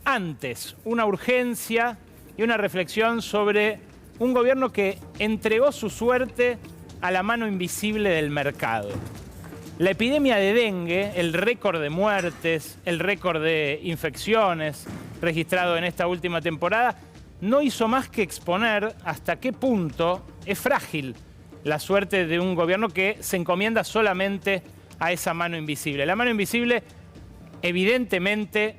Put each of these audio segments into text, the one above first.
Antes, una urgencia y una reflexión sobre un gobierno que entregó su suerte a la mano invisible del mercado. La epidemia de dengue, el récord de muertes, el récord de infecciones registrado en esta última temporada, no hizo más que exponer hasta qué punto es frágil la suerte de un gobierno que se encomienda solamente a esa mano invisible. La mano invisible, evidentemente,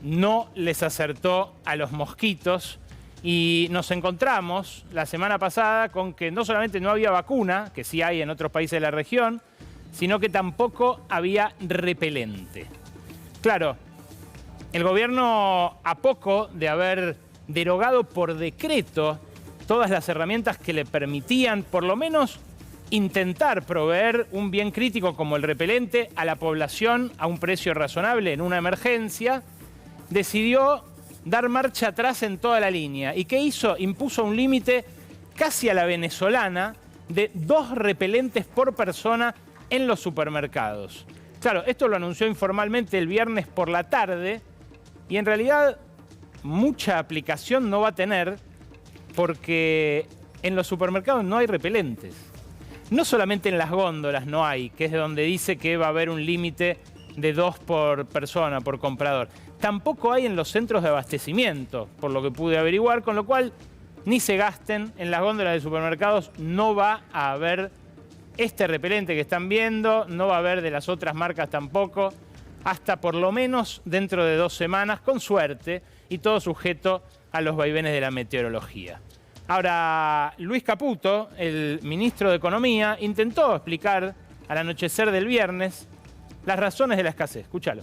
no les acertó a los mosquitos y nos encontramos la semana pasada con que no solamente no había vacuna, que sí hay en otros países de la región, sino que tampoco había repelente. Claro, el gobierno, a poco de haber derogado por decreto todas las herramientas que le permitían, por lo menos, intentar proveer un bien crítico como el repelente a la población a un precio razonable en una emergencia, decidió dar marcha atrás en toda la línea. ¿Y qué hizo? Impuso un límite casi a la venezolana de 2 repelentes por persona en los supermercados. Claro, esto lo anunció informalmente el viernes por la tarde y en realidad mucha aplicación no va a tener porque en los supermercados no hay repelentes. No solamente en las góndolas no hay, que es donde dice que va a haber un límite de 2 por persona, por comprador. Tampoco hay en los centros de abastecimiento, por lo que pude averiguar, con lo cual ni se gasten en las góndolas de supermercados, no va a haber este repelente que están viendo, no va a haber de las otras marcas tampoco, hasta por lo menos dentro de 2 semanas, con suerte, y todo sujeto a los vaivenes de la meteorología. Ahora, Luis Caputo, el ministro de Economía, intentó explicar al anochecer del viernes las razones de la escasez. Escúchalo.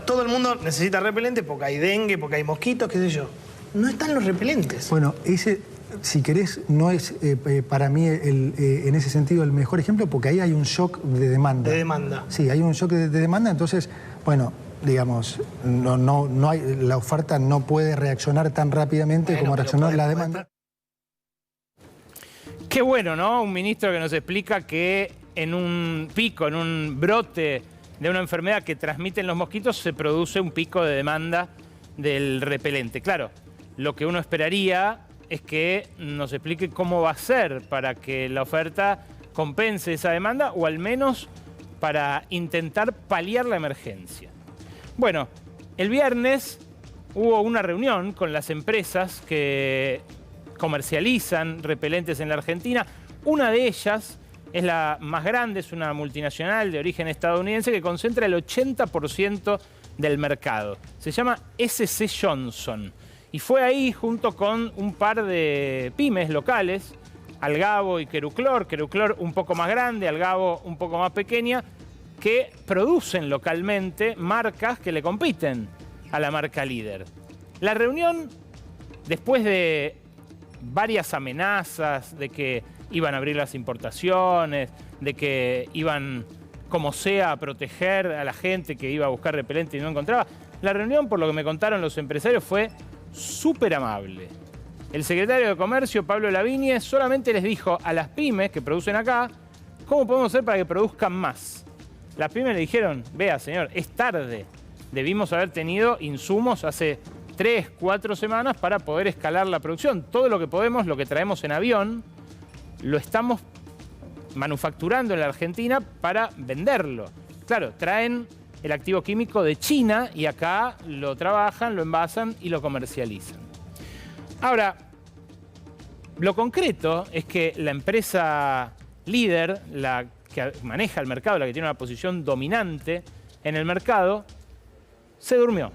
Todo el mundo necesita repelente porque hay dengue, porque hay mosquitos, qué sé yo. No están los repelentes. Bueno, ese, si querés, no es para mí en ese sentido el mejor ejemplo porque ahí hay un shock de demanda. De demanda. Sí, hay un shock de demanda, entonces, bueno, digamos, no hay, la oferta no puede reaccionar tan rápidamente como reaccionó la demanda. Qué bueno, ¿no? Un ministro que nos explica que en un pico, en un brote de una enfermedad que transmiten los mosquitos, se produce un pico de demanda del repelente. Claro, lo que uno esperaría es que nos explique cómo va a ser para que la oferta compense esa demanda o al menos para intentar paliar la emergencia. Bueno, el viernes hubo una reunión con las empresas que comercializan repelentes en la Argentina. Una de ellas es la más grande, es una multinacional de origen estadounidense que concentra el 80% del mercado. Se llama SC Johnson y fue ahí junto con un par de pymes locales, Algabo y Queruclor un poco más grande, Algabo un poco más pequeña, que producen localmente marcas que le compiten a la marca líder. La reunión, después de varias amenazas de que iban a abrir las importaciones, de que iban, como sea, a proteger a la gente que iba a buscar repelente y no encontraba, la reunión, por lo que me contaron los empresarios, fue súper amable. El secretario de Comercio, Pablo Lavigne, solamente les dijo a las pymes que producen acá cómo podemos hacer para que produzcan más. Las pymes le dijeron, vea señor, es tarde. Debimos haber tenido insumos hace 3, 4 semanas para poder escalar la producción. Todo lo que podemos, lo que traemos en avión, lo estamos manufacturando en la Argentina para venderlo. Claro, traen el activo químico de China y acá lo trabajan, lo envasan y lo comercializan. Ahora, lo concreto es que la empresa líder, la que maneja el mercado, la que tiene una posición dominante en el mercado, se durmió.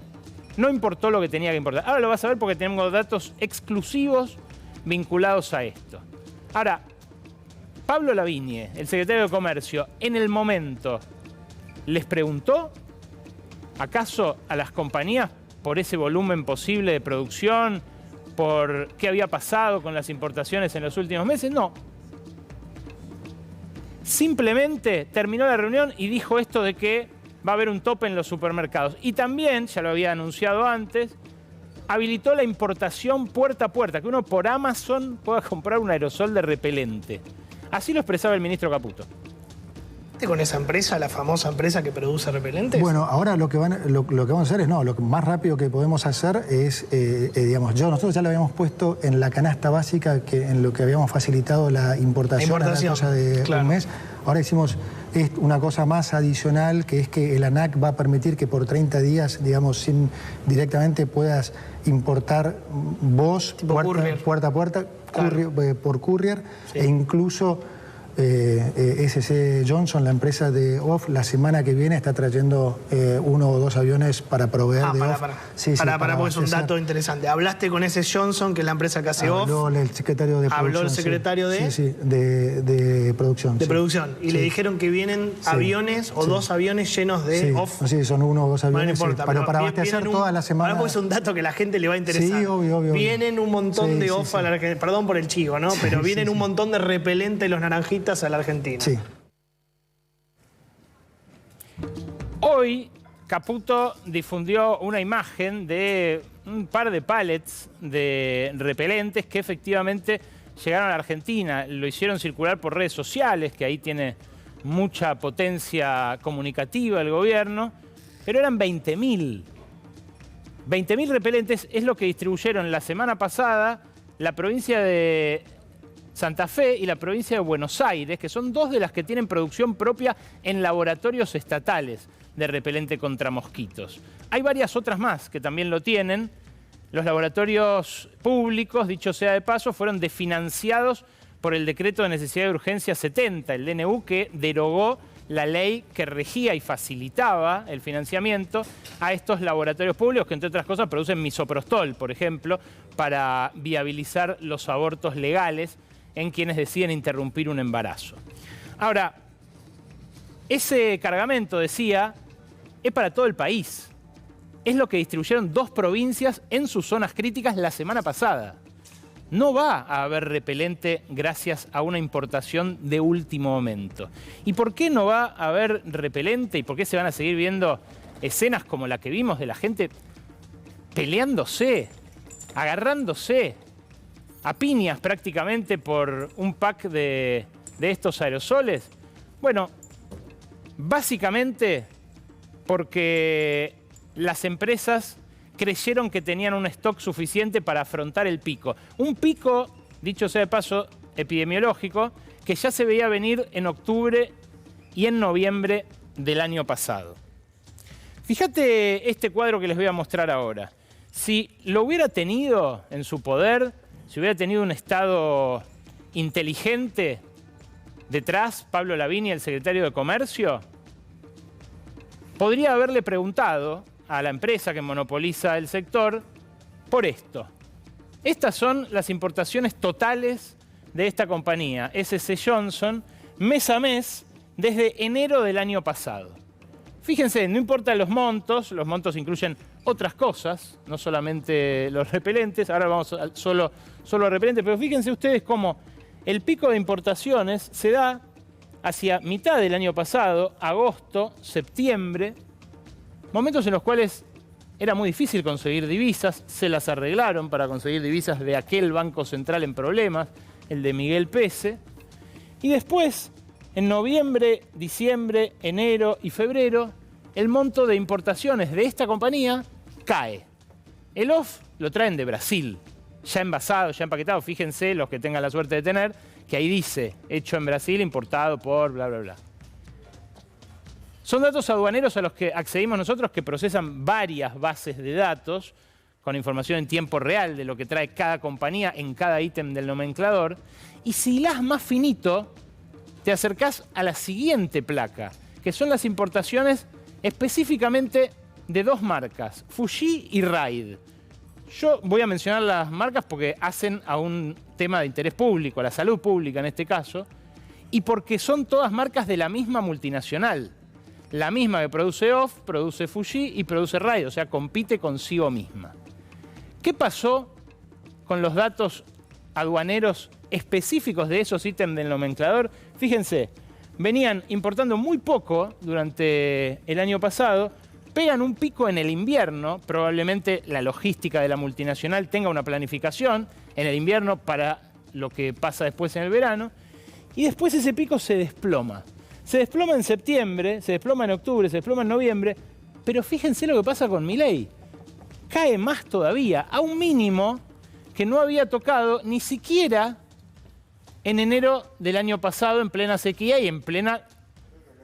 No importó lo que tenía que importar. Ahora lo vas a ver porque tenemos datos exclusivos vinculados a esto. Ahora, Pablo Lavigne, el secretario de Comercio, en el momento, ¿les preguntó acaso a las compañías por ese volumen posible de producción, por qué había pasado con las importaciones en los últimos meses? No. Simplemente terminó la reunión y dijo esto de que va a haber un tope en los supermercados. Y también, ya lo había anunciado antes, habilitó la importación puerta a puerta, que uno por Amazon pueda comprar un aerosol de repelente. Así lo expresaba el ministro Caputo. con esa empresa, la famosa empresa que produce repelentes? Bueno, ahora lo que vamos a hacer es, lo que más rápido que podemos hacer es, digamos, nosotros ya lo habíamos puesto en la canasta básica, en lo que habíamos facilitado la importación. A la cosa de un mes. Ahora hicimos una cosa más adicional, que es que el ANAC va a permitir que por 30 días, digamos, directamente puedas importar vos puerta a puerta, por courier, sí. E incluso SC Johnson, la empresa de OFF, la semana que viene está trayendo 1 o 2 aviones para proveer de OFF. Porque es un dato interesante. Hablaste con SC Johnson, que es la empresa que hace OFF. Habló el secretario de producción. Habló el secretario de... de producción. De producción. Y le dijeron que vienen aviones o 2 aviones llenos de OFF. Sí, son 1 o 2 aviones. No importa, pero para abastecer toda la semana. Ahora, porque es un dato que a la gente le va a interesar. Sí, obvio. Vienen un montón de OFF a la Argentina. Perdón por el chivo, ¿no? Pero vienen un montón de repelente los naranjitas a la Argentina. Sí. Hoy Caputo difundió una imagen de un par de pallets de repelentes que efectivamente llegaron a la Argentina. Lo hicieron circular por redes sociales, que ahí tiene mucha potencia comunicativa el gobierno, pero eran 20.000. 20.000 repelentes es lo que distribuyeron la semana pasada la provincia de Santa Fe y la provincia de Buenos Aires, que son 2 de las que tienen producción propia en laboratorios estatales de repelente contra mosquitos. Hay varias otras más que también lo tienen. Los laboratorios públicos, dicho sea de paso, fueron desfinanciados por el Decreto de Necesidad de Urgencia 70, el DNU, que derogó la ley que regía y facilitaba el financiamiento a estos laboratorios públicos que, entre otras cosas, producen misoprostol, por ejemplo, para viabilizar los abortos legales en quienes deciden interrumpir un embarazo. Ahora, ese cargamento, decía, es para todo el país. Es lo que distribuyeron 2 provincias en sus zonas críticas la semana pasada. No va a haber repelente gracias a una importación de último momento. ¿Y por qué no va a haber repelente y por qué se van a seguir viendo escenas como la que vimos de la gente peleándose, agarrándose a piñas prácticamente por un pack de estos aerosoles? Bueno, básicamente porque las empresas creyeron que tenían un stock suficiente para afrontar el pico. Un pico, dicho sea de paso, epidemiológico, que ya se veía venir en octubre y en noviembre del año pasado. Fíjate este cuadro que les voy a mostrar ahora. Si lo hubiera tenido en su poder, si hubiera tenido un Estado inteligente detrás, Pablo Lavinia, el secretario de Comercio, podría haberle preguntado a la empresa que monopoliza el sector por esto. Estas son las importaciones totales de esta compañía, SC Johnson, mes a mes, desde enero del año pasado. Fíjense, no importa los montos incluyen otras cosas, no solamente los repelentes, ahora vamos solo a repelentes, pero fíjense ustedes cómo el pico de importaciones se da hacia mitad del año pasado, agosto, septiembre, momentos en los cuales era muy difícil conseguir divisas, se las arreglaron para conseguir divisas de aquel Banco Central en problemas, el de Miguel Pese. Y después, en noviembre, diciembre, enero y febrero, el monto de importaciones de esta compañía cae. El OFF lo traen de Brasil, ya envasado, ya empaquetado. Fíjense, los que tengan la suerte de tener, que ahí dice, hecho en Brasil, importado por bla, bla, bla. Son datos aduaneros a los que accedimos nosotros, que procesan varias bases de datos con información en tiempo real de lo que trae cada compañía en cada ítem del nomenclador. Y si hilás más finito, te acercás a la siguiente placa, que son las importaciones específicamente de 2 marcas, Fuji y Raid. Yo voy a mencionar las marcas porque hacen a un tema de interés público, a la salud pública en este caso, y porque son todas marcas de la misma multinacional. La misma que produce OFF, produce Fuji y produce Raid, o sea, compite consigo misma. ¿Qué pasó con los datos aduaneros específicos de esos ítems del nomenclador? Fíjense, venían importando muy poco durante el año pasado, pegan un pico en el invierno, probablemente la logística de la multinacional tenga una planificación en el invierno para lo que pasa después en el verano, y después ese pico se desploma. Se desploma en septiembre, se desploma en octubre, se desploma en noviembre, pero fíjense lo que pasa con Milei. Cae más todavía, a un mínimo que no había tocado ni siquiera en enero del año pasado, en plena sequía y en plena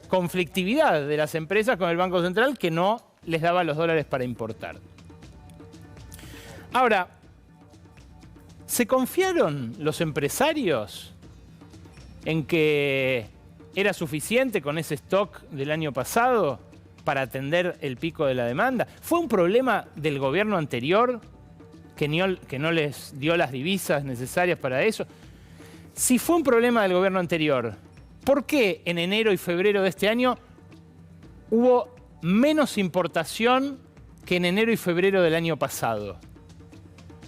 conflictividad de las empresas con el Banco Central, que no les daba los dólares para importar. Ahora, ¿se confiaron los empresarios en que era suficiente con ese stock del año pasado para atender el pico de la demanda? ¿Fue un problema del gobierno anterior que no les dio las divisas necesarias para eso? Si fue un problema del gobierno anterior, ¿por qué en enero y febrero de este año hubo menos importación que en enero y febrero del año pasado?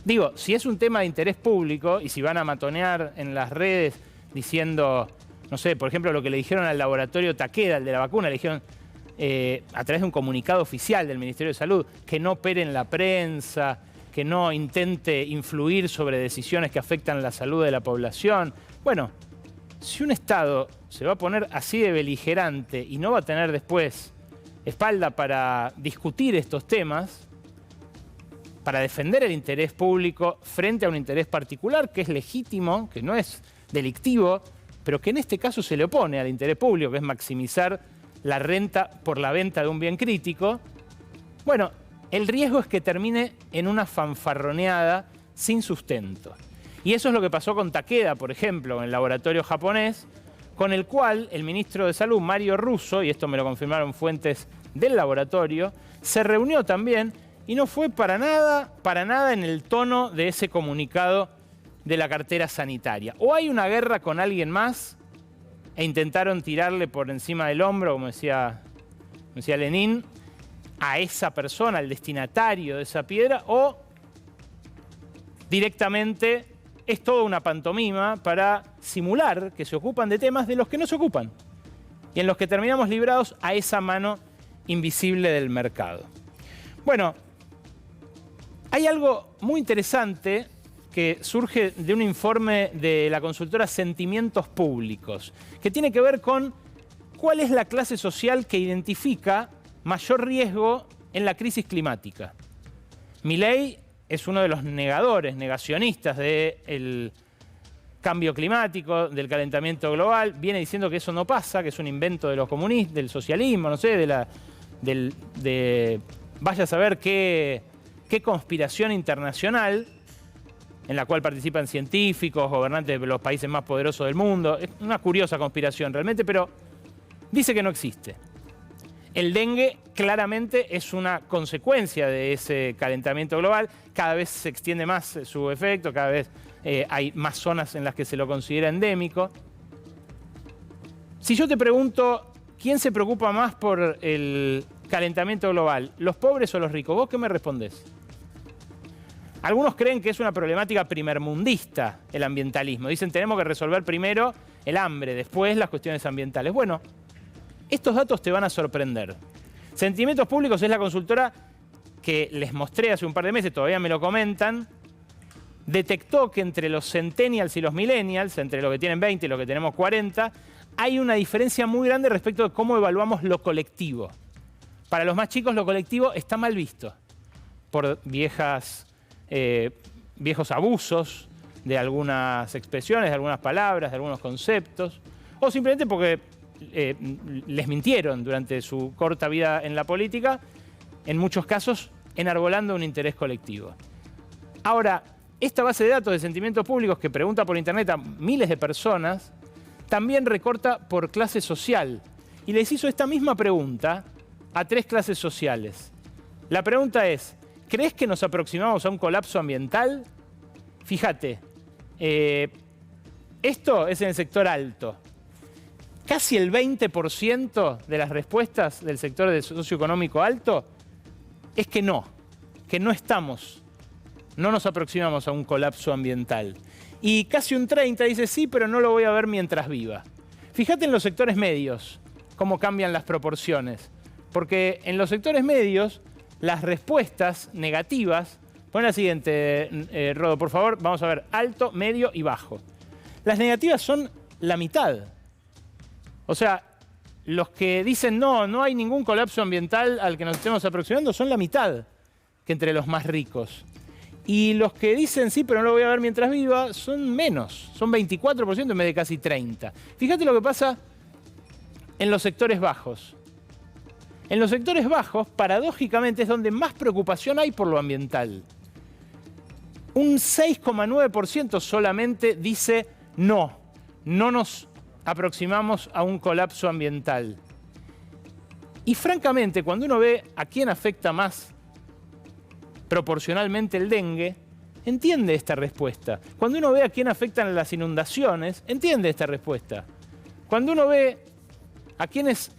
Digo, si es un tema de interés público y si van a matonear en las redes diciendo, no sé, por ejemplo, lo que le dijeron al laboratorio Takeda, el de la vacuna, le dijeron a través de un comunicado oficial del Ministerio de Salud, que no opere en la prensa, que no intente influir sobre decisiones que afectan la salud de la población. Bueno, si un Estado se va a poner así de beligerante y no va a tener después espalda para discutir estos temas, para defender el interés público frente a un interés particular que es legítimo, que no es delictivo, pero que en este caso se le opone al interés público, que es maximizar la renta por la venta de un bien crítico, bueno, el riesgo es que termine en una fanfarroneada sin sustento. Y eso es lo que pasó con Takeda, por ejemplo, en el laboratorio japonés, con el cual el ministro de Salud, Mario Russo, y esto me lo confirmaron fuentes del laboratorio, se reunió también y no fue para nada en el tono de ese comunicado de la cartera sanitaria. O hay una guerra con alguien más e intentaron tirarle por encima del hombro, como decía Lenin, a esa persona, al destinatario de esa piedra, o directamente es toda una pantomima para simular que se ocupan de temas de los que no se ocupan y en los que terminamos librados a esa mano invisible del mercado. Bueno, hay algo muy interesante que surge de un informe de la consultora Sentimientos Públicos, que tiene que ver con cuál es la clase social que identifica mayor riesgo en la crisis climática. Milei es uno de los negacionistas del cambio climático, del calentamiento global, viene diciendo que eso no pasa, que es un invento de los comunistas, del socialismo, no sé, vaya a saber qué conspiración internacional en la cual participan científicos, gobernantes de los países más poderosos del mundo. Es una curiosa conspiración realmente, pero dice que no existe. El dengue claramente es una consecuencia de ese calentamiento global. Cada vez se extiende más su efecto, cada vez hay más zonas en las que se lo considera endémico. Si yo te pregunto, ¿quién se preocupa más por el calentamiento global, los pobres o los ricos? ¿Vos qué me respondés? Algunos creen que es una problemática primermundista el ambientalismo. Dicen, tenemos que resolver primero el hambre, después las cuestiones ambientales. Bueno, estos datos te van a sorprender. Sentimientos Públicos es la consultora que les mostré hace un par de meses, todavía me lo comentan, detectó que entre los centennials y los millennials, entre los que tienen 20 y los que tenemos 40, hay una diferencia muy grande respecto de cómo evaluamos lo colectivo. Para los más chicos lo colectivo está mal visto por viejos abusos de algunas expresiones, de algunas palabras, de algunos conceptos, o simplemente porque les mintieron durante su corta vida en la política, en muchos casos enarbolando un interés colectivo. Ahora, esta base de datos de Sentimientos Públicos que pregunta por internet a miles de personas, también recorta por clase social y les hizo esta misma pregunta a 3 clases sociales. La pregunta es, ¿crees que nos aproximamos a un colapso ambiental? Fíjate, esto es en el sector alto. Casi el 20% de las respuestas del sector de socioeconómico alto es que no nos aproximamos a un colapso ambiental. Y casi un 30% dice sí, pero no lo voy a ver mientras viva. Fíjate en los sectores medios cómo cambian las proporciones. Porque en los sectores medios, las respuestas negativas, pon la siguiente, Rodo, por favor, vamos a ver, alto, medio y bajo. Las negativas son la mitad. O sea, los que dicen no hay ningún colapso ambiental al que nos estemos aproximando son la mitad que entre los más ricos. Y los que dicen sí, pero no lo voy a ver mientras viva, son menos, son 24% en vez de casi 30%. Fíjate lo que pasa en los sectores bajos. En los sectores bajos, paradójicamente, es donde más preocupación hay por lo ambiental. Un 6,9% solamente dice no nos aproximamos a un colapso ambiental. Y francamente, cuando uno ve a quién afecta más proporcionalmente el dengue, entiende esta respuesta. Cuando uno ve a quién afectan las inundaciones, entiende esta respuesta. Cuando uno ve a quiénes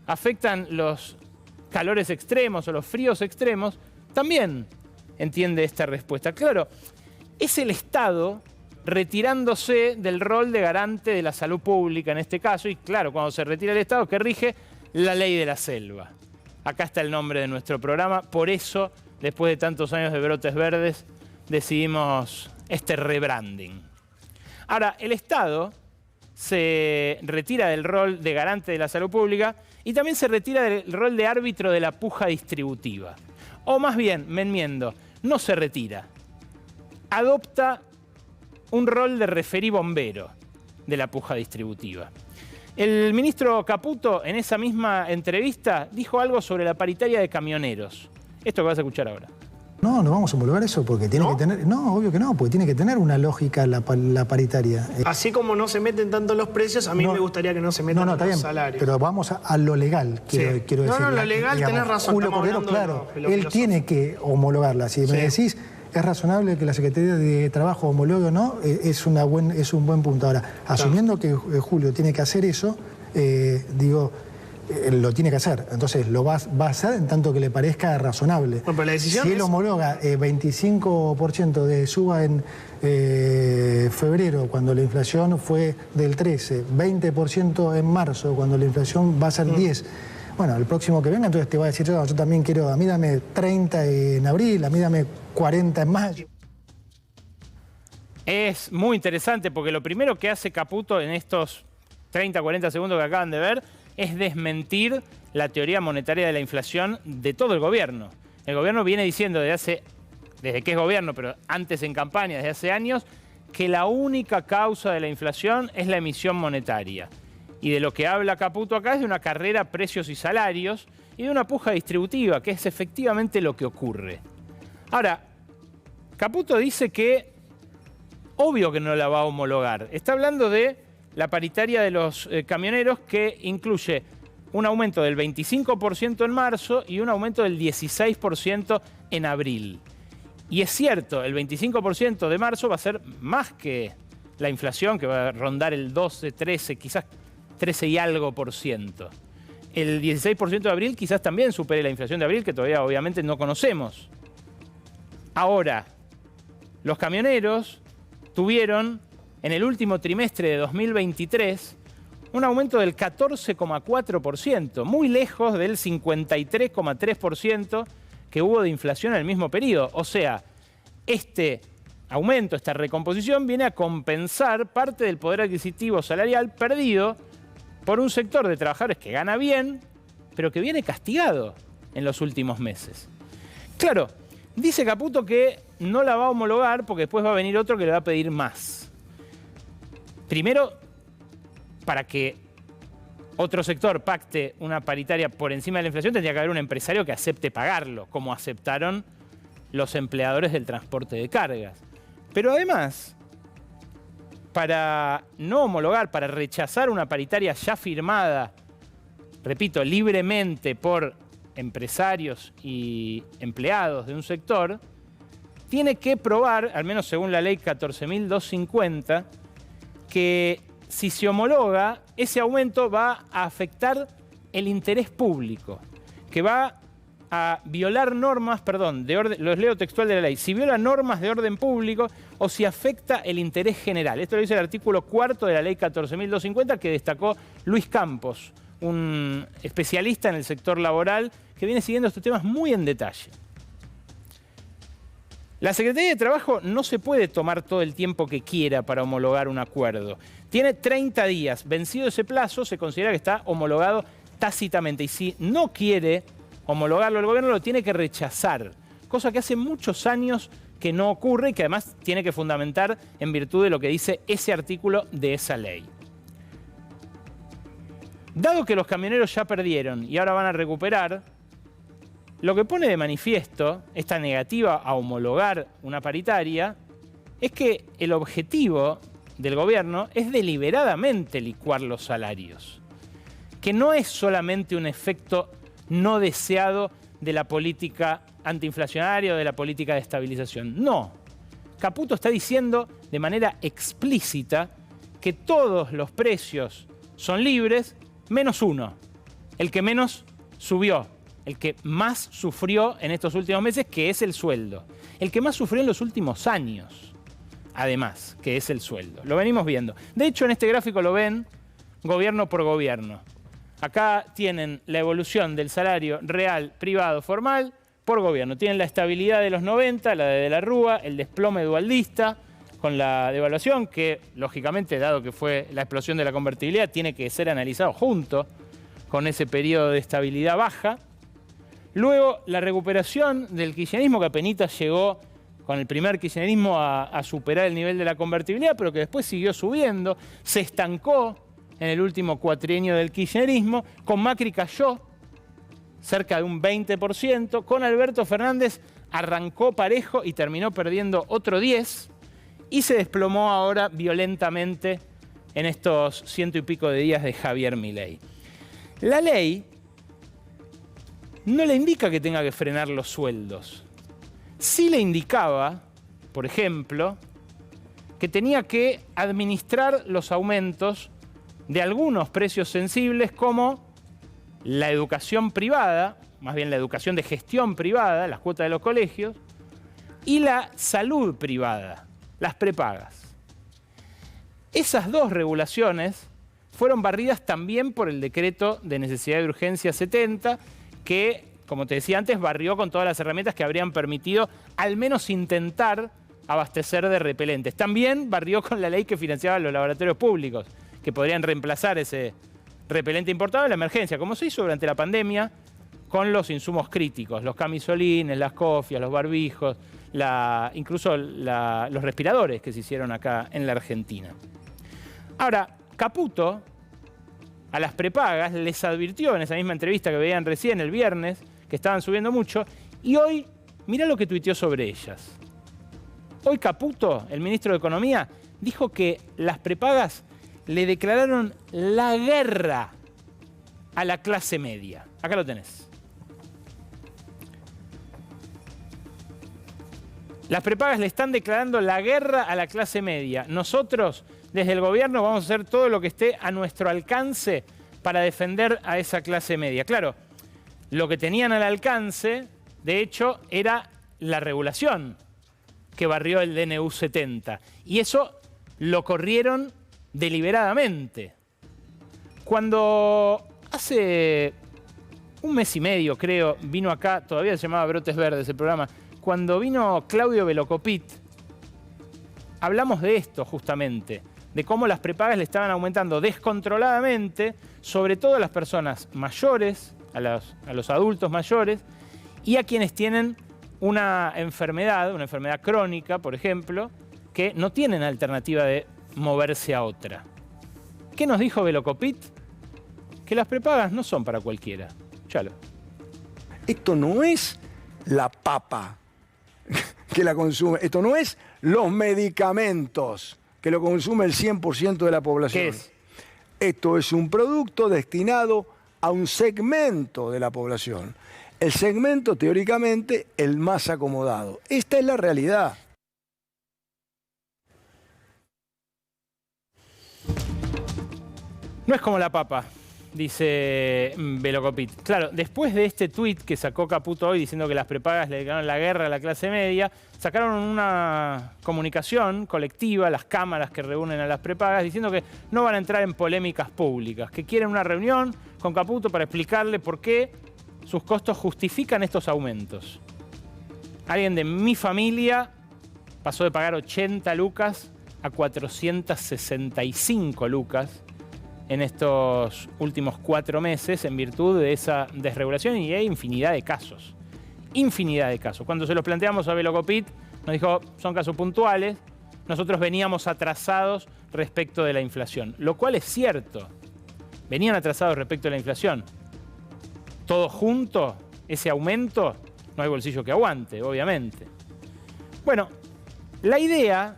afectan los calores extremos o los fríos extremos, también entiende esta respuesta. Claro, es el Estado retirándose del rol de garante de la salud pública en este caso, y claro, cuando se retira el Estado, que rige la ley de la selva. Acá está el nombre de nuestro programa, por eso, después de tantos años de brotes verdes, decidimos este rebranding. Ahora, el Estado se retira del rol de garante de la salud pública y también se retira del rol de árbitro de la puja distributiva. O más bien, me enmiendo, no se retira. Adopta un rol de referí bombero de la puja distributiva. El ministro Caputo, en esa misma entrevista, dijo algo sobre la paritaria de camioneros. Esto que vas a escuchar ahora. No vamos a homologar eso porque tiene que tener... No, obvio que no, porque tiene que tener una lógica la paritaria. Así como no se meten tanto los precios, a mí me gustaría que no se metan los salarios. Pero vamos a lo legal, quiero decir. No, lo legal, tenés razón. Julio Cordero, claro, él tiene que homologarla. Si me decís, es razonable que la Secretaría de Trabajo homologue o no, es un buen punto. Ahora, asumiendo que Julio tiene que hacer eso, lo tiene que hacer. Entonces lo va a hacer en tanto que le parezca razonable. Bueno, pero la decisión si él homologa 25% de suba en febrero, cuando la inflación fue del 13%, 20% en marzo, cuando la inflación va a ser 10%. Bueno, el próximo que venga, entonces te va a decir, yo también quiero, a mí dame 30 en abril, a mí dame 40 en mayo. Es muy interesante porque lo primero que hace Caputo en estos 30, 40 segundos que acaban de ver es desmentir la teoría monetaria de la inflación de todo el gobierno. El gobierno viene diciendo desde que es gobierno, pero antes en campaña, desde hace años, que la única causa de la inflación es la emisión monetaria. Y de lo que habla Caputo acá es de una carrera precios y salarios y de una puja distributiva, que es efectivamente lo que ocurre. Ahora, Caputo dice que obvio que no la va a homologar. Está hablando de la paritaria de los camioneros, que incluye un aumento del 25% en marzo y un aumento del 16% en abril. Y es cierto, el 25% de marzo va a ser más que la inflación, que va a rondar el 12, 13, quizás 13 y algo por ciento. El 16% de abril quizás también supere la inflación de abril, que todavía obviamente no conocemos. Ahora, los camioneros tuvieron en el último trimestre de 2023 un aumento del 14,4%, muy lejos del 53,3% que hubo de inflación en el mismo periodo. O sea, este aumento, esta recomposición, viene a compensar parte del poder adquisitivo salarial perdido por un sector de trabajadores que gana bien, pero que viene castigado en los últimos meses. Claro, dice Caputo que no la va a homologar porque después va a venir otro que le va a pedir más. Primero, para que otro sector pacte una paritaria por encima de la inflación, tendría que haber un empresario que acepte pagarlo, como aceptaron los empleadores del transporte de cargas. Pero además, para no homologar, para rechazar una paritaria ya firmada, repito, libremente por empresarios y empleados de un sector, tiene que probar, al menos según la ley 14.250, que si se homologa, ese aumento va a afectar el interés público, que va a violar normas, los leo textual de la ley, si viola normas de orden público o si afecta el interés general. Esto lo dice el artículo 4 de la ley 14.250 que destacó Luis Campos, un especialista en el sector laboral que viene siguiendo estos temas muy en detalle. La Secretaría de Trabajo no se puede tomar todo el tiempo que quiera para homologar un acuerdo. Tiene 30 días. Vencido ese plazo, se considera que está homologado tácitamente. Y si no quiere homologarlo el gobierno, lo tiene que rechazar. Cosa que hace muchos años que no ocurre y que además tiene que fundamentar en virtud de lo que dice ese artículo de esa ley. Dado que los camioneros ya perdieron y ahora van a recuperar, lo que pone de manifiesto esta negativa a homologar una paritaria es que el objetivo del gobierno es deliberadamente licuar los salarios, que no es solamente un efecto no deseado de la política antiinflacionaria o de la política de estabilización. No. Caputo está diciendo de manera explícita que todos los precios son libres, menos uno, el que menos subió, el que más sufrió en estos últimos meses, que es el sueldo. El que más sufrió en los últimos años, además, que es el sueldo. Lo venimos viendo. De hecho, en este gráfico lo ven gobierno por gobierno. Acá tienen la evolución del salario real, privado, formal, por gobierno. Tienen la estabilidad de los 90, la de la Rúa, el desplome dualdista, con la devaluación, que lógicamente, dado que fue la explosión de la convertibilidad, tiene que ser analizado junto con ese periodo de estabilidad baja. Luego, la recuperación del kirchnerismo, que apenas llegó con el primer kirchnerismo a superar el nivel de la convertibilidad, pero que después siguió subiendo, se estancó en el último cuatrienio del kirchnerismo. Con Macri cayó cerca de un 20%, con Alberto Fernández arrancó parejo y terminó perdiendo otro 10%, y se desplomó ahora violentamente en estos 100 y pico de días de Javier Milei. La ley no le indica que tenga que frenar los sueldos. Sí le indicaba, por ejemplo, que tenía que administrar los aumentos de algunos precios sensibles, como la educación privada, más bien la educación de gestión privada, las cuotas de los colegios, y la salud privada, las prepagas. Esas dos regulaciones fueron barridas también por el decreto de necesidad de urgencia 70, que, como te decía antes, barrió con todas las herramientas que habrían permitido al menos intentar abastecer de repelentes. También barrió con la ley que financiaba los laboratorios públicos, que podrían reemplazar ese repelente importado en la emergencia, como se hizo durante la pandemia con los insumos críticos, los camisolines, las cofias, los barbijos, incluso los respiradores que se hicieron acá en la Argentina. Ahora, Caputo a las prepagas les advirtió en esa misma entrevista que veían recién el viernes, que estaban subiendo mucho, y hoy, mirá lo que tuiteó sobre ellas. Hoy Caputo, el ministro de Economía, dijo que las prepagas le declararon la guerra a la clase media. Acá lo tenés. Las prepagas le están declarando la guerra a la clase media. Nosotros, desde el gobierno, vamos a hacer todo lo que esté a nuestro alcance para defender a esa clase media. Claro, lo que tenían al alcance, de hecho, era la regulación que barrió el DNU 70. Y eso lo corrieron deliberadamente. Cuando hace un mes y medio, creo, vino acá, todavía se llamaba Brotes Verdes el programa, cuando vino Claudio Velocopit, hablamos de esto justamente, de cómo las prepagas le estaban aumentando descontroladamente, sobre todo a las personas mayores, a los adultos mayores, y a quienes tienen una enfermedad crónica, por ejemplo, que no tienen alternativa de moverse a otra. ¿Qué nos dijo Velocopit? Que las prepagas no son para cualquiera. Chalo. Esto no es la papa que la consume, esto no es los medicamentos que lo consume el 100% de la población. ¿Qué es? Esto es un producto destinado a un segmento de la población. El segmento, teóricamente, el más acomodado. Esta es la realidad. No es como la papa, dice Velocopit. Claro, después de este tuit que sacó Caputo hoy diciendo que las prepagas le declararon la guerra a la clase media, sacaron una comunicación colectiva, las cámaras que reúnen a las prepagas, diciendo que no van a entrar en polémicas públicas, que quieren una reunión con Caputo para explicarle por qué sus costos justifican estos aumentos. Alguien de mi familia pasó de pagar 80 lucas a 465 lucas en estos últimos 4 meses en virtud de esa desregulación y hay infinidad de casos. Infinidad de casos. Cuando se los planteamos a Velocopit, nos dijo, son casos puntuales. Nosotros veníamos atrasados respecto de la inflación, lo cual es cierto. Venían atrasados respecto de la inflación. Todo junto, ese aumento, no hay bolsillo que aguante, obviamente. Bueno, la idea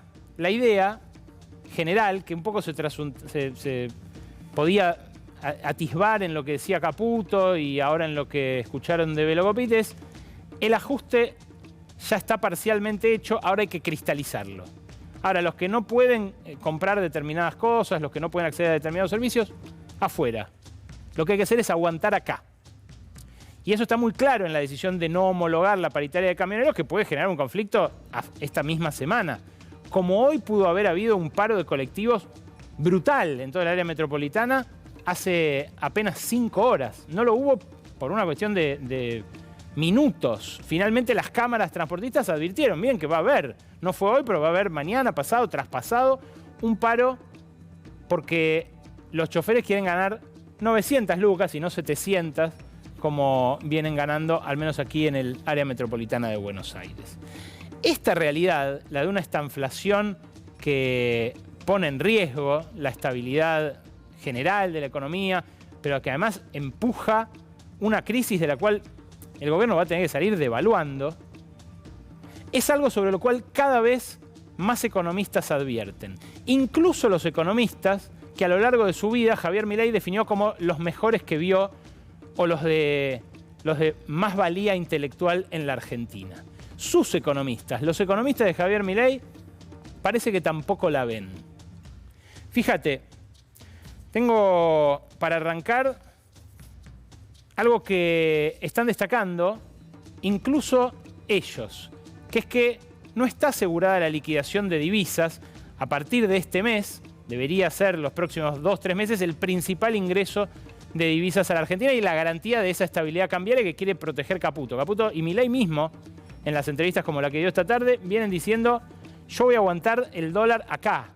general, que un poco se podía atisbar en lo que decía Caputo y ahora en lo que escucharon de Velocopit, es el ajuste ya está parcialmente hecho, ahora hay que cristalizarlo. Ahora, los que no pueden comprar determinadas cosas, los que no pueden acceder a determinados servicios, afuera. Lo que hay que hacer es aguantar acá. Y eso está muy claro en la decisión de no homologar la paritaria de camioneros, que puede generar un conflicto esta misma semana. Como hoy pudo haber habido un paro de colectivos brutal en toda el área metropolitana hace apenas 5 horas. No lo hubo por una cuestión de minutos. Finalmente las cámaras transportistas advirtieron, miren que va a haber, no fue hoy, pero va a haber mañana, pasado, traspasado, un paro porque los choferes quieren ganar 900 lucas y no 700, como vienen ganando, al menos aquí en el área metropolitana de Buenos Aires. Esta realidad, la de una estanflación que pone en riesgo la estabilidad general de la economía, pero que además empuja una crisis de la cual el gobierno va a tener que salir devaluando, es algo sobre lo cual cada vez más economistas advierten. Incluso los economistas que a lo largo de su vida Javier Milei definió como los mejores que vio o los de más valía intelectual en la Argentina. Sus economistas, los economistas de Javier Milei, parece que tampoco la ven. Fíjate, tengo para arrancar algo que están destacando incluso ellos, que es que no está asegurada la liquidación de divisas. A partir de este mes, debería ser los próximos 2-3 meses, el principal ingreso de divisas a la Argentina y la garantía de esa estabilidad cambiaria que quiere proteger Caputo. Caputo y Milei mismo, en las entrevistas como la que dio esta tarde, vienen diciendo, yo voy a aguantar el dólar acá.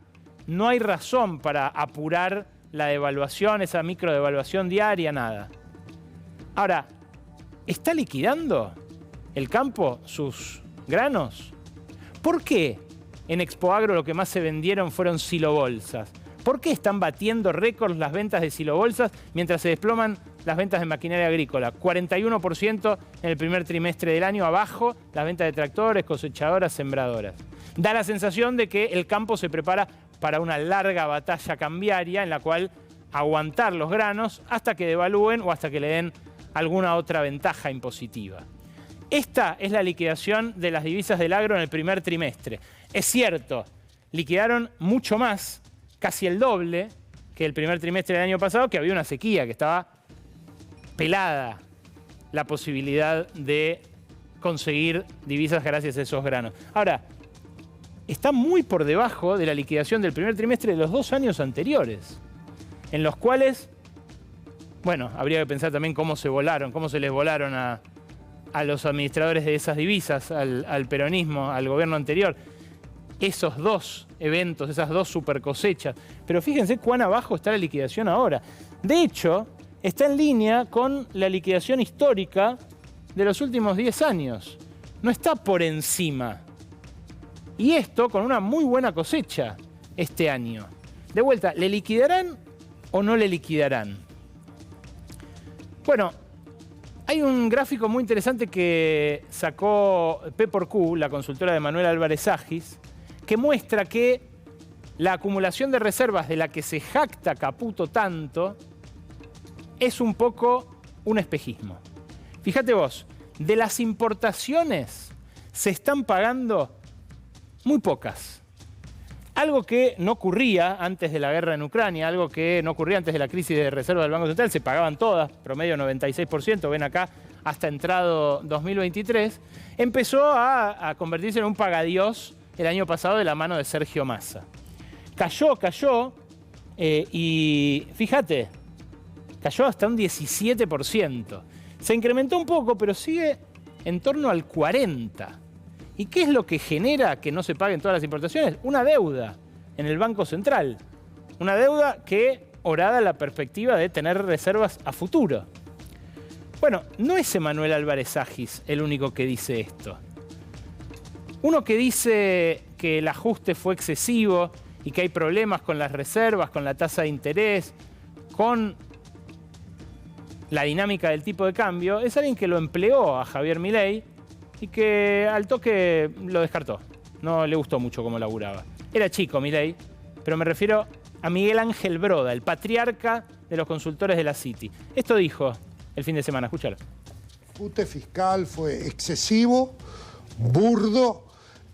No hay razón para apurar la devaluación, esa microdevaluación diaria, nada. Ahora, ¿está liquidando el campo sus granos? ¿Por qué en Expoagro lo que más se vendieron fueron silobolsas? ¿Por qué están batiendo récords las ventas de silobolsas mientras se desploman las ventas de maquinaria agrícola? 41% en el primer trimestre del año, abajo las ventas de tractores, cosechadoras, sembradoras. Da la sensación de que el campo se prepara para una larga batalla cambiaria en la cual aguantar los granos hasta que devalúen o hasta que le den alguna otra ventaja impositiva. Esta es la liquidación de las divisas del agro en el primer trimestre. Es cierto, liquidaron mucho más, casi el doble, que el primer trimestre del año pasado, que había una sequía, que estaba pelada la posibilidad de conseguir divisas gracias a esos granos. Ahora, está muy por debajo de la liquidación del primer trimestre de los 2 años anteriores, en los cuales, bueno, habría que pensar también cómo se les volaron a los administradores de esas divisas, al peronismo, al gobierno anterior, esos 2 eventos, esas 2 super cosechas. Pero fíjense cuán abajo está la liquidación ahora. De hecho, está en línea con la liquidación histórica de los últimos 10 años. No está por encima. Y esto con una muy buena cosecha este año. De vuelta, ¿le liquidarán o no le liquidarán? Bueno, hay un gráfico muy interesante que sacó P4Q, la consultora de Manuel Álvarez Agis, que muestra que la acumulación de reservas de la que se jacta Caputo tanto es un poco un espejismo. Fíjate vos, de las importaciones se están pagando muy pocas. Algo que no ocurría antes de la guerra en Ucrania, algo que no ocurría antes de la crisis de reserva del Banco Central, se pagaban todas, promedio 96%, ven acá, hasta entrado 2023, empezó a convertirse en un pagadiós el año pasado de la mano de Sergio Massa. Cayó, y fíjate, cayó hasta un 17%. Se incrementó un poco, pero sigue en torno al 40%. ¿Y qué es lo que genera que no se paguen todas las importaciones? Una deuda en el Banco Central. Una deuda que orada la perspectiva de tener reservas a futuro. Bueno, no es Emanuel Álvarez Agis el único que dice esto. Uno que dice que el ajuste fue excesivo y que hay problemas con las reservas, con la tasa de interés, con la dinámica del tipo de cambio, es alguien que lo empleó a Javier Milei y que al toque lo descartó. No le gustó mucho cómo laburaba. Era chico Milei, pero me refiero a Miguel Ángel Broda, el patriarca de los consultores de la City. Esto dijo el fin de semana, escúchalo. El ajuste fiscal fue excesivo, burdo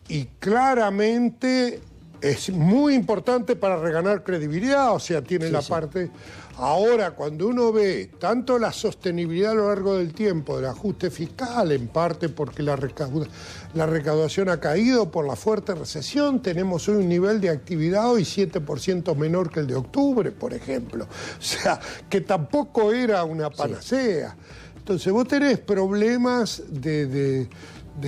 y claramente es muy importante para reganar credibilidad, o sea, tiene la parte... Ahora, cuando uno ve tanto la sostenibilidad a lo largo del tiempo del ajuste fiscal, en parte porque la recaudación ha caído por la fuerte recesión, tenemos hoy un nivel de actividad hoy 7% menor que el de octubre, por ejemplo. O sea, que tampoco era una panacea. Entonces vos tenés problemas de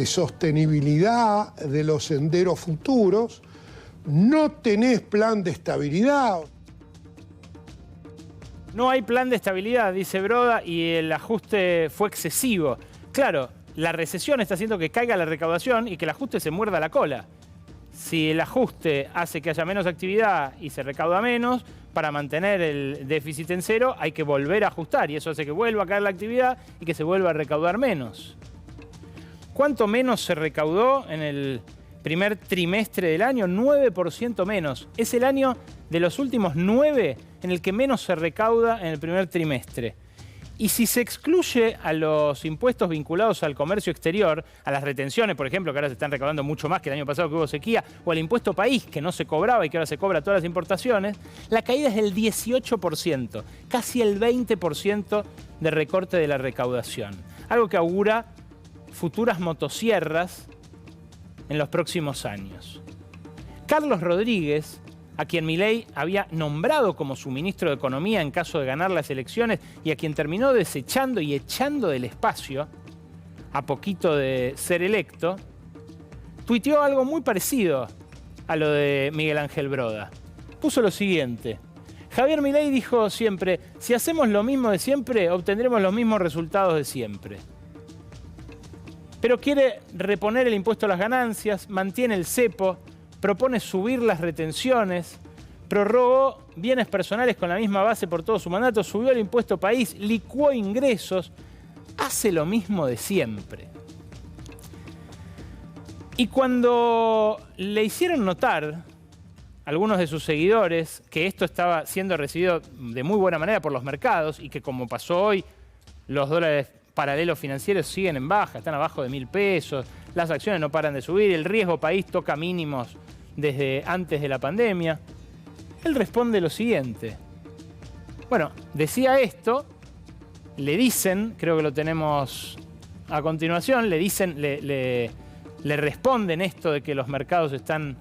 sostenibilidad de los senderos futuros, no tenés plan de estabilidad. No hay plan de estabilidad, dice Broda, y el ajuste fue excesivo. Claro, la recesión está haciendo que caiga la recaudación y que el ajuste se muerda la cola. Si el ajuste hace que haya menos actividad y se recauda menos, para mantener el déficit en cero hay que volver a ajustar y eso hace que vuelva a caer la actividad y que se vuelva a recaudar menos. ¿Cuánto menos se recaudó en el primer trimestre del año? 9% menos. Es el año de los últimos 9 en el que menos se recauda en el primer trimestre. Y si se excluye a los impuestos vinculados al comercio exterior, a las retenciones, por ejemplo, que ahora se están recaudando mucho más que el año pasado que hubo sequía, o al impuesto país, que no se cobraba y que ahora se cobra a todas las importaciones, la caída es del 18%, casi el 20% de recorte de la recaudación. Algo que augura futuras motosierras en los próximos años. Carlos Rodríguez, a quien Milei había nombrado como su ministro de Economía en caso de ganar las elecciones y a quien terminó desechando y echando del espacio a poquito de ser electo, tuiteó algo muy parecido a lo de Miguel Ángel Broda. Puso lo siguiente: Javier Milei dijo siempre, si hacemos lo mismo de siempre, obtendremos los mismos resultados de siempre. Pero quiere reponer el impuesto a las ganancias, mantiene el cepo, propone subir las retenciones, prorrogó bienes personales con la misma base por todo su mandato, subió el impuesto país, licuó ingresos, hace lo mismo de siempre. Y cuando le hicieron notar algunos de sus seguidores que esto estaba siendo recibido de muy buena manera por los mercados y que, como pasó hoy, los dólares paralelos financieros siguen en baja, están abajo de 1.000 pesos, las acciones no paran de subir, el riesgo país toca mínimos desde antes de la pandemia, él responde lo siguiente. Bueno, decía esto, le dicen, creo que lo tenemos a continuación, le dicen, le responden esto de que los mercados están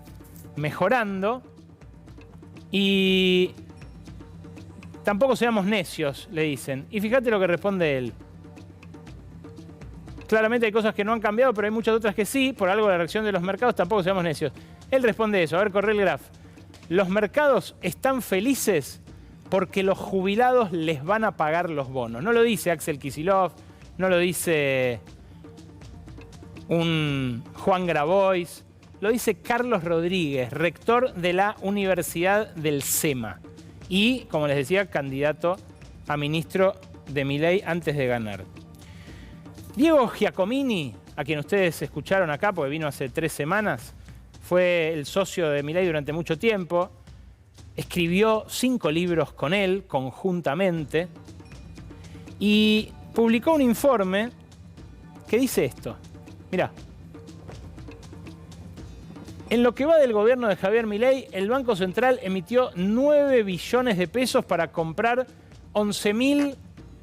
mejorando y tampoco seamos necios, le dicen. Y fíjate lo que responde él. Claramente hay cosas que no han cambiado, pero hay muchas otras que sí. Por algo la reacción de los mercados, tampoco seamos necios. Él responde eso. A ver, corre el graph. Los mercados están felices porque los jubilados les van a pagar los bonos. No lo dice Axel Kicillof, no lo dice un Juan Grabois, lo dice Carlos Rodríguez, rector de la Universidad del SEMA. Y, como les decía, candidato a ministro de Milei antes de ganar. Diego Giacomini, a quien ustedes escucharon acá, porque vino hace 3 semanas, fue el socio de Milei durante mucho tiempo, escribió 5 libros con él, conjuntamente, y publicó un informe que dice esto. Mirá. En lo que va del gobierno de Javier Milei, el Banco Central emitió 9 billones de pesos para comprar 11.000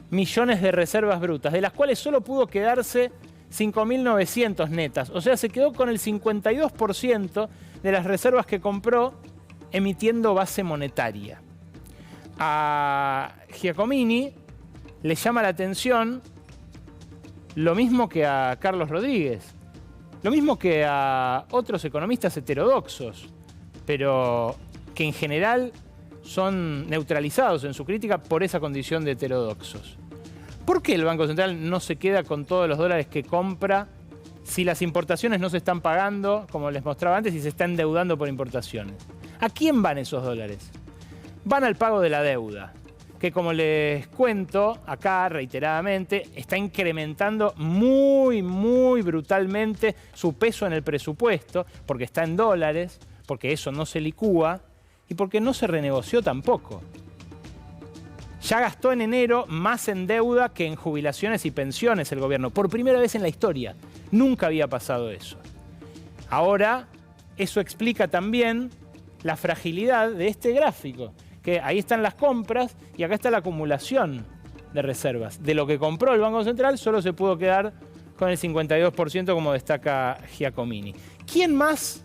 millones de reservas brutas, de las cuales solo pudo quedarse 5.900 netas. O sea, se quedó con el 52% de las reservas que compró emitiendo base monetaria. A Giacomini le llama la atención lo mismo que a Carlos Rodríguez, lo mismo que a otros economistas heterodoxos, pero que en general son neutralizados en su crítica por esa condición de heterodoxos. ¿Por qué el Banco Central no se queda con todos los dólares que compra si las importaciones no se están pagando, como les mostraba antes, y se está endeudando por importaciones? ¿A quién van esos dólares? Van al pago de la deuda, que como les cuento acá reiteradamente, está incrementando muy brutalmente su peso en el presupuesto, porque está en dólares, porque eso no se licúa y porque no se renegoció tampoco. Ya gastó en enero más en deuda que en jubilaciones y pensiones el gobierno, por primera vez en la historia. Nunca había pasado eso. Ahora, eso explica también la fragilidad de este gráfico, que ahí están las compras y acá está la acumulación de reservas. De lo que compró el Banco Central solo se pudo quedar con el 52%, como destaca Giacomini. ¿Quién más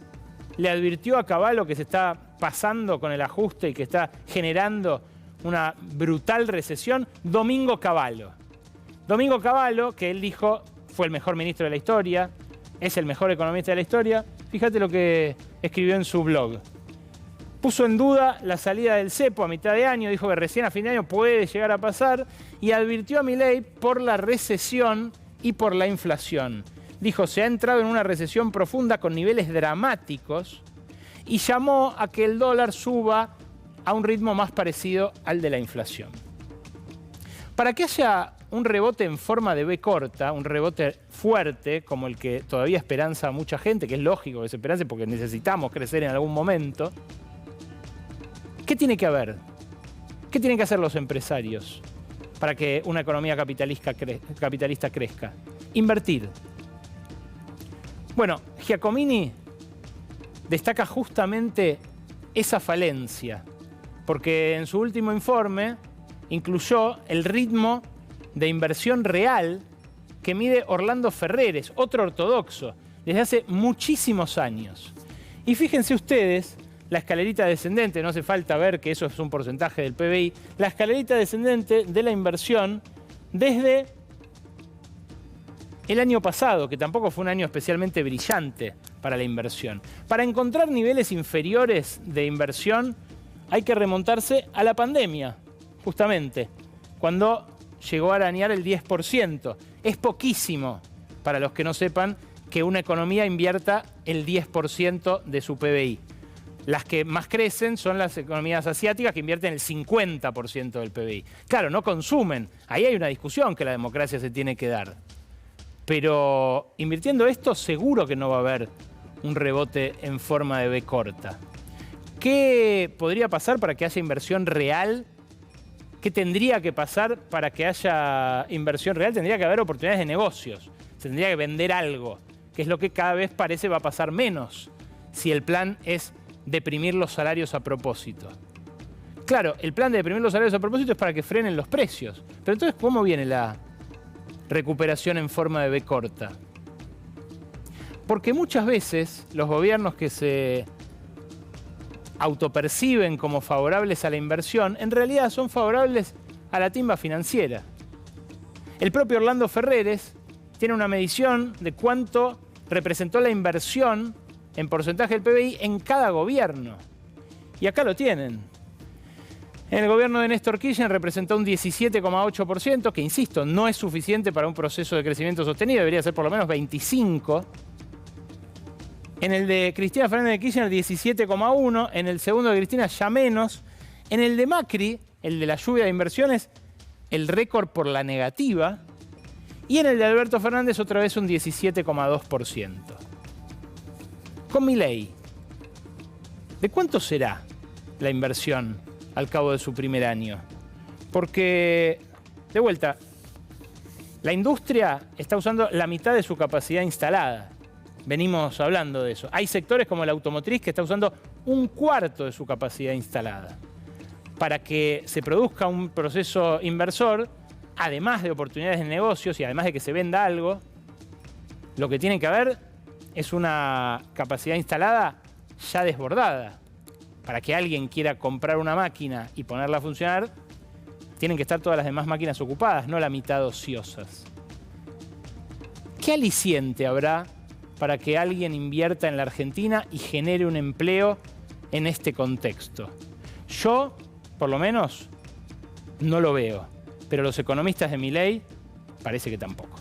le advirtió a Cavallo que se está pasando con el ajuste y que está generando una brutal recesión? Domingo Cavallo. Domingo Cavallo, que él dijo fue el mejor ministro de la historia, es el mejor economista de la historia. Fíjate lo que escribió en su blog. Puso en duda la salida del cepo a mitad de año, dijo que recién a fin de año puede llegar a pasar y advirtió a Milei por la recesión y por la inflación. Dijo, se ha entrado en una recesión profunda con niveles dramáticos y llamó a que el dólar suba a un ritmo más parecido al de la inflación. Para que haya un rebote en forma de V corta, un rebote fuerte, como el que todavía esperanza a mucha gente, que es lógico que se esperance porque necesitamos crecer en algún momento, ¿qué tiene que haber? ¿Qué tienen que hacer los empresarios para que una economía capitalista crezca? Invertir. Bueno, Giacomini destaca justamente esa falencia, porque en su último informe incluyó el ritmo de inversión real que mide Orlando Ferreres, otro ortodoxo, desde hace muchísimos años. Y fíjense ustedes, la escalerita descendente, no hace falta ver que eso es un porcentaje del PBI, la escalerita descendente de la inversión desde el año pasado, que tampoco fue un año especialmente brillante para la inversión. Para encontrar niveles inferiores de inversión hay que remontarse a la pandemia, justamente, cuando llegó a arañar el 10%. Es poquísimo, para los que no sepan, que una economía invierta el 10% de su PBI. Las que más crecen son las economías asiáticas, que invierten el 50% del PBI. Claro, no consumen. Ahí hay una discusión que la democracia se tiene que dar. Pero invirtiendo esto, seguro que no va a haber un rebote en forma de V corta. ¿Qué podría pasar para que haya inversión real? ¿Qué tendría que pasar para que haya inversión real? Tendría que haber oportunidades de negocios. Se tendría que vender algo, que es lo que cada vez parece va a pasar menos si el plan es deprimir los salarios a propósito. Claro, el plan de deprimir los salarios a propósito es para que frenen los precios. Pero entonces, ¿cómo viene la recuperación en forma de V corta? Porque muchas veces los gobiernos que se autoperciben como favorables a la inversión, en realidad son favorables a la timba financiera. El propio Orlando Ferreres tiene una medición de cuánto representó la inversión en porcentaje del PBI en cada gobierno. Y acá lo tienen. En el gobierno de Néstor Kirchner representó un 17,8%, que insisto, no es suficiente para un proceso de crecimiento sostenido, debería ser por lo menos 25%. En el de Cristina Fernández de Kirchner, 17,1%. En el segundo de Cristina, ya menos. En el de Macri, el de la lluvia de inversiones, el récord por la negativa. Y en el de Alberto Fernández, otra vez un 17,2%. Con Milei, ¿de cuánto será la inversión al cabo de su primer año? Porque, de vuelta, la industria está usando la mitad de su capacidad instalada. Venimos hablando de eso. Hay sectores como la automotriz que está usando un cuarto de su capacidad instalada. Para que se produzca un proceso inversor, además de oportunidades de negocios y además de que se venda algo, lo que tiene que haber es una capacidad instalada ya desbordada. Para que alguien quiera comprar una máquina y ponerla a funcionar, tienen que estar todas las demás máquinas ocupadas, no la mitad ociosas. ¿Qué aliciente habrá para que alguien invierta en la Argentina y genere un empleo en este contexto? Yo por lo menos, no lo veo. Pero los economistas de Milei parece que tampoco.